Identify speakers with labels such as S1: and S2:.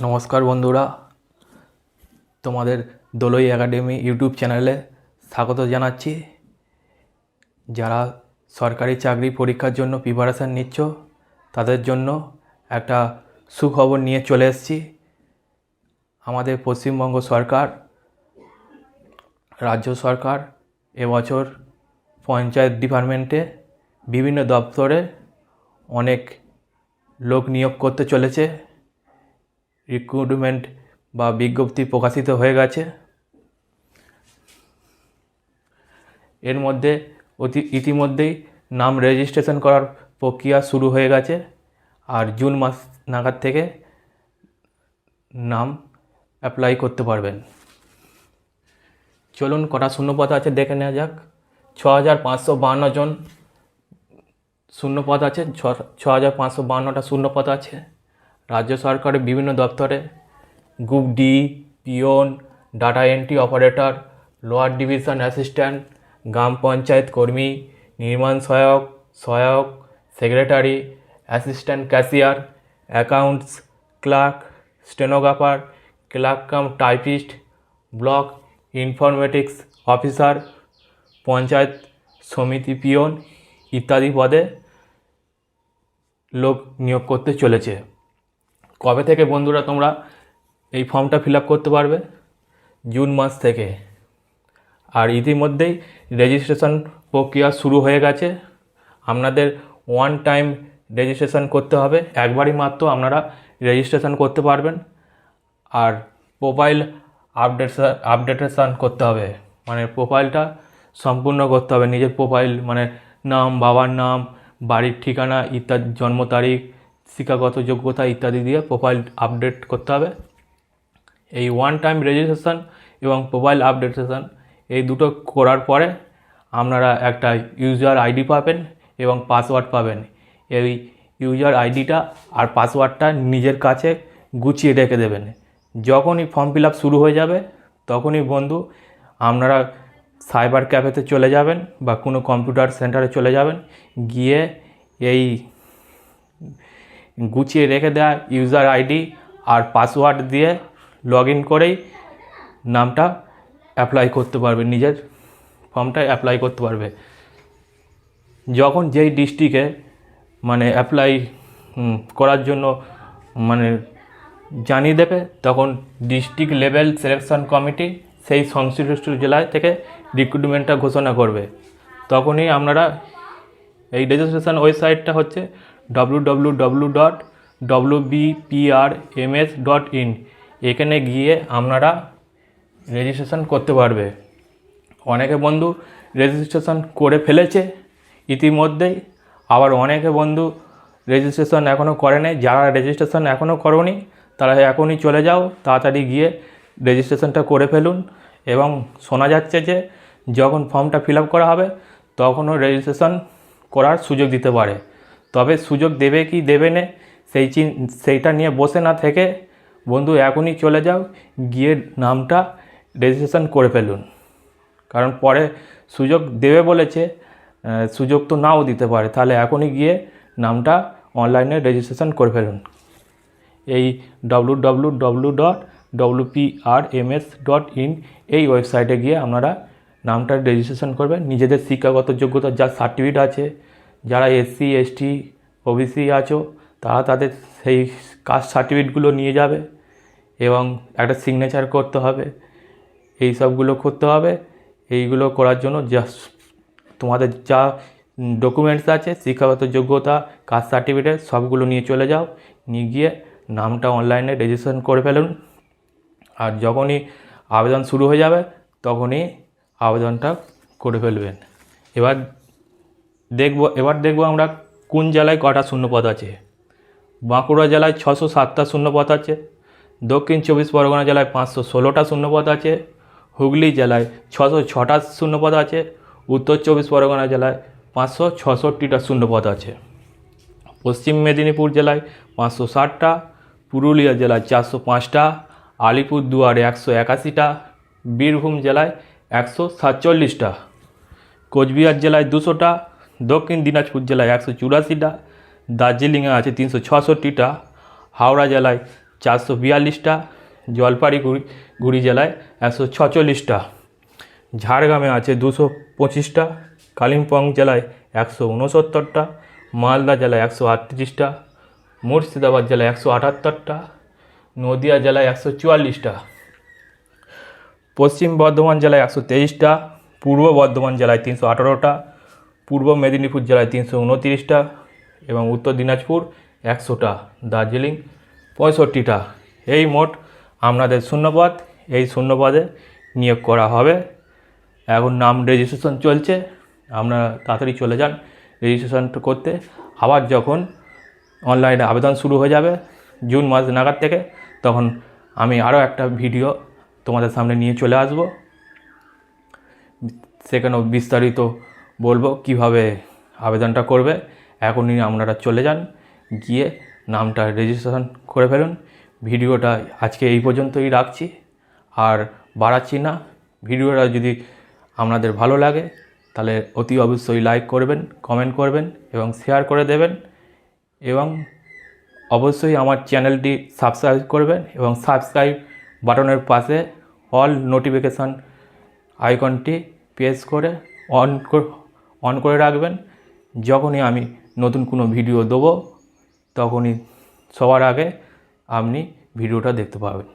S1: নমস্কার বন্ধুরা, তোমাদের দোলই একাডেমি ইউটিউব চ্যানেলে স্বাগত জানাচ্ছি। যারা সরকারি চাকরি পরীক্ষার জন্য প্রিপারেশান নিচ্ছ তাদের জন্য একটা সুখবর নিয়ে চলে এসেছি। আমাদের পশ্চিমবঙ্গ সরকার, রাজ্য সরকার এবছর পঞ্চায়েত ডিপার্টমেন্টে বিভিন্ন দপ্তরে অনেক লোক নিয়োগ করতে চলেছে। রিক্রুটমেন্ট বা বিজ্ঞপ্তি প্রকাশিত হয়ে গেছে। এর মধ্যে ইতিমধ্যেই নাম রেজিস্ট্রেশন করার প্রক্রিয়া শুরু হয়ে গেছে, আর জুন মাস নাগাদ থেকে নাম অ্যাপ্লাই করতে পারবেন। চলুন কটা শূন্যপদ আছে দেখে নেওয়া যাক। 6552 জন শূন্যপদ আছে, 6552টা শূন্যপদ আছে। রাজ্য সরকারের বিভিন্ন দপ্তরে group D, peon, data entry operator, lower division assistant, গ্রাম পঞ্চায়েত কর্মী, নির্মাণ সহায়ক, secretary, assistant cashier, accounts clerk, stenographer, clerk cum typist, block informatics officer, panchayat সমিতি পিওন ইত্যাদি পদে লোক নিয়োগ করতে চলেছে। কবে থেকে বন্ধুরা তোমরা এই ফর্মটা ফিল আপ করতে পারবে? জুন মাস থেকে। আর ইতিমধ্যেই রেজিস্ট্রেশন প্রক্রিয়া শুরু হয়ে গেছে। আপনাদের ওয়ান টাইম রেজিস্ট্রেশন করতে হবে, একবারই মাত্র আপনারা রেজিস্ট্রেশন করতে পারবেন। আর প্রোফাইল আপডেটেশন করতে হবে, মানে প্রোফাইলটা সম্পূর্ণ করতে হবে। নিজের প্রোফাইল মানে নাম, বাবার নাম, বাড়ির ঠিকানা ইত্যাদি, জন্ম তারিখ, শিক্ষাগত যোগ্যতা ইত্যাদি দিয়ে প্রোফাইল আপডেট করতে হবে। এই ওয়ান টাইম রেজিস্ট্রেশন এবং প্রোফাইল আপডেটেশন এই দুটো করার পরে আপনারা একটা ইউজার আইডি পাবেন এবং পাসওয়ার্ড পাবেন। এই ইউজার আইডিটা আর পাসওয়ার্ডটা নিজের কাছে গুছিয়ে রেখে দেবেন। যখনই ফর্ম ফিল আপ শুরু হয়ে যাবে তখনই বন্ধু আপনারা সাইবার ক্যাফেতে চলে যাবেন বা কোনো কম্পিউটার সেন্টারে চলে যাবেন, গিয়ে এই গুছিয়ে রেখে দেওয়া ইউজার আইডি আর পাসওয়ার্ড দিয়ে লগ ইন করেই নামটা অ্যাপ্লাই করতে পারবে, নিজের ফর্মটা অ্যাপ্লাই করতে পারবে। যখন যেই ডিস্ট্রিক্টে মানে অ্যাপ্লাই করার জন্য মানে জানিয়ে দেবে, তখন ডিস্ট্রিক্ট লেভেল সিলেকশন কমিটি সেই সংশ্লিষ্ট জেলায় থেকে রিক্রুটমেন্টটা ঘোষণা করবে। তখনই আপনারা এই রেজিস্ট্রেশন ওয়েবসাইটটা হচ্ছে www.wbprms.in, এখানে গিয়ে আপনারা রেজিস্ট্রেশন করতে পারবে। অনেকে বন্ধু রেজিস্ট্রেশন করে ফেলেছে ইতিমধ্যেই, আবার অনেকে বন্ধু রেজিস্ট্রেশন এখনও করে নেই। যারা রেজিস্ট্রেশন এখনও করোনি তারা এখনই চলে যাও, তাড়াতাড়ি গিয়ে রেজিস্ট্রেশনটা করে ফেলুন। এবং শোনা যাচ্ছে যে যখন ফর্মটা ফিল আপ করা হবে তখনও রেজিস্ট্রেশন করার সুযোগ দিতে পারে। তবে সুযোগ দেবে কি দেবে না সেইটা নিয়ে বসে না থেকে বন্ধু এখনই চলে যাও, গিয়ে নামটা রেজিস্ট্রেশন করে ফেলুন। কারণ পরে সুযোগ দেবে বলেছে, সুযোগ তো নাও দিতে পারে। তাহলে এখনই গিয়ে নামটা অনলাইনে রেজিস্ট্রেশন করে ফেলুন। এই www.wprms.in এই ওয়েবসাইটে গিয়ে আপনারা নামটা রেজিস্ট্রেশন করবেন। নিজেদের শিক্ষাগত যোগ্যতা যা সার্টিফিকেট আছে, যারা SC ST OBC আছো তারা তাদের সেই কাস্ট সার্টিফিকেটগুলো নিয়ে যাবে এবং একটা সিগনেচার করতে হবে। এই সবগুলো করতে হবে। এইগুলো করার জন্য তোমাদের যা ডকুমেন্টস আছে, শিক্ষাগত যোগ্যতা, কাস্ট সার্টিফিকেট সবগুলো নিয়ে চলে যাও, নিয়ে গিয়ে নামটা অনলাইনে রেজিস্ট্রেশন করে ফেলুন। আর যখনই আবেদন শুরু হয়ে যাবে তখনই আবেদনটা করে ফেলবেন। এবার দেখব আমরা কোন জেলায় কটা শূন্যপদ আছে। বাঁকুড়া জেলায় 607টা শূন্যপদ আছে, দক্ষিণ 24 পরগনা জেলায় 516টা শূন্যপদ আছে, হুগলি জেলায় 606টা শূন্যপদ আছে, উত্তর 24 পরগনা জেলায় 566টা শূন্যপদ আছে, পশ্চিম মেদিনীপুর জেলায় 560টা, পুরুলিয়া জেলায় 405টা, আলিপুরদুয়ারে 181টা, বীরভূম জেলায় 147টা, কোচবিহার জেলায় 200টা, দক্ষিণ দিনাজপুর জেলায় 184টা, দার্জিলিংয়ে আছে 366টা, হাওড়া জেলায় 442টা, জলপাইগুড়ি জেলায় 146টা, ঝাড়গ্রামে আছে 225টা, কালিম্পং জেলায় 169টা, মালদা জেলায় 138টা, মুর্শিদাবাদ জেলায় 178টা, নদিয়া জেলায় 144টা, পশ্চিম বর্ধমান জেলায় 123টা, পূর্ব বর্ধমান জেলায় 318টা, পূর্ব মেদিনীপুর জেলায় 329টা এবং উত্তর দিনাজপুর 100টা, দার্জিলিং 65টা। এই মোট আপনাদের শূন্যপদ। এই শূন্যপদে নিয়োগ করা হবে। এখন নাম রেজিস্ট্রেশন চলছে, আপনারা তাড়াতাড়ি চলে যান রেজিস্ট্রেশনটা করতে। আবার যখন অনলাইনে আবেদন শুরু হয়ে যাবে জুন মাস নাগাদ থেকে, তখন আমি আরও একটা ভিডিও তোমাদের সামনে নিয়ে চলে আসব। সেখানেও বিস্তারিত বলবো কিভাবে আবেদনটা করবে। এখনই আপনারা চলে যান, গিয়ে নামটা রেজিস্ট্রেশন করে ফেলুন। ভিডিওটা আজকে এই পর্যন্তই রাখছি, আর বাড়াচ্ছি না। ভিডিওটা যদি আপনাদের ভালো লাগে তাহলে অতি অবশ্যই লাইক করবেন, কমেন্ট করবেন এবং শেয়ার করে দেবেন, এবং অবশ্যই আমার চ্যানেলটি সাবস্ক্রাইব করবেন এবং সাবস্ক্রাইব বাটনের পাশে অল নোটিফিকেশান আইকনটি প্রেস করে অন করে রাখবেন। যখনই আমি নতুন কোনো ভিডিও দেবো তখনই সবার আগে আপনি ভিডিওটা দেখতে পাবেন।